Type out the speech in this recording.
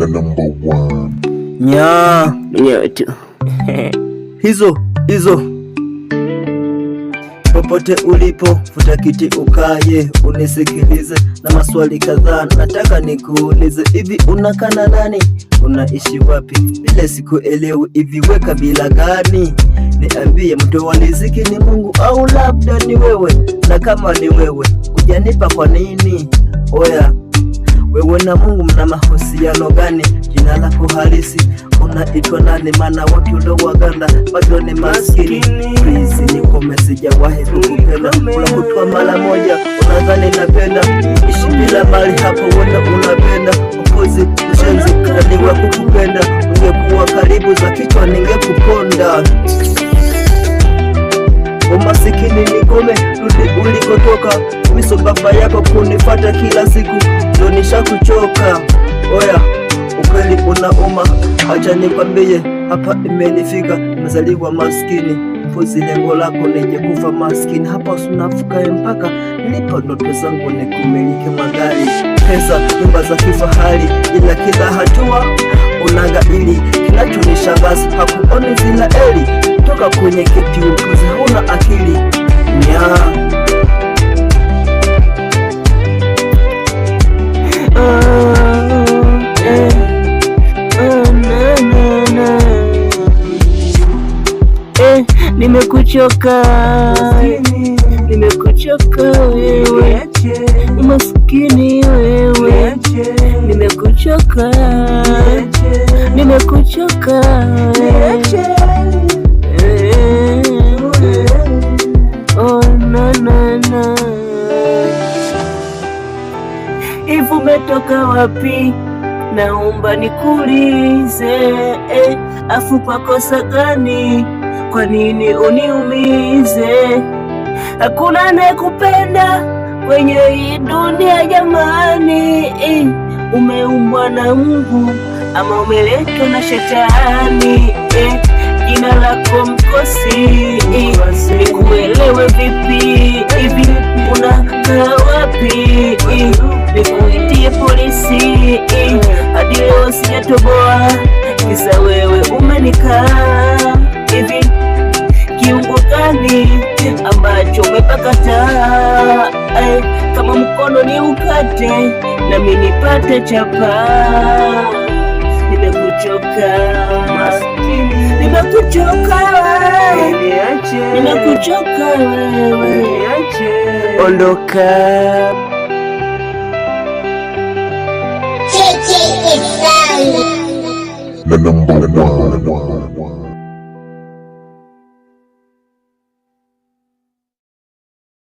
na number one. Nyaa tu hizo popote ulipo, futa kiti ukaye, unisikilize na maswali kadhaa nataka nikuulize. Hivi unakana nani? Unaishi wapi? Ile sikuelewi, hivi weka bila gani? Niambie, mtu wa riziki ni Mungu au labda ni wewe? Na kama ni wewe, hujanipa kwa nini? Oya, wewe na Mungu mna mahusiano gani? Jina lako halisi unaitwa nani? Maana watu ndo waganda bado ni maskini. Please nikome, sijawahi kukupenda. Unakutwa mara moja unadhani napenda. Ishi bila mali hapo wenda unapenda. Upuzi, mshenzi, naliwa kukupenda. Ungekuwa karibu za kichwa ningekuponda. Umasikini nikome, rudi ulikotoka. Miso baba yako kunifata kila siku, ndo nishakuchoka. Oya, ukweli unauma, acha nikwambie, hapa imenifika. Nimezaliwa maskini, mpuzi, lengo lako nije kufa maskini. Hapa usunafuka mpaka nilipo ndoto zangu ni kumiliki magari, pesa, nyumba za kifahari, ila kila hatua unaga ili kinachonishangaza hakuoni zina eli. Toka kwenye kiti upuzi, hauna akili. Nimekuchoka wewe, maskini wewe, nimekuchoka. Oh na hivi umetoka wapi? Naomba nikuulize, afu kwa kosa gani? Kwa nini uniumize? Hakuna anayekupenda kwenye hii dunia jamani. Umeumbwa na Mungu ama umeletwa na shetani? Jina lako mkosi, nikuelewe vipi? Hivi unakaa wapi? Nikuitie polisi? Hadi leo sijatoboa, kisa wewe umenikaa. Hivi kiungo gani ambacho umepakata? Kama mkono ni ukate nami nipate chapa. Nimekuchoka wewe, ondoka. Na number one.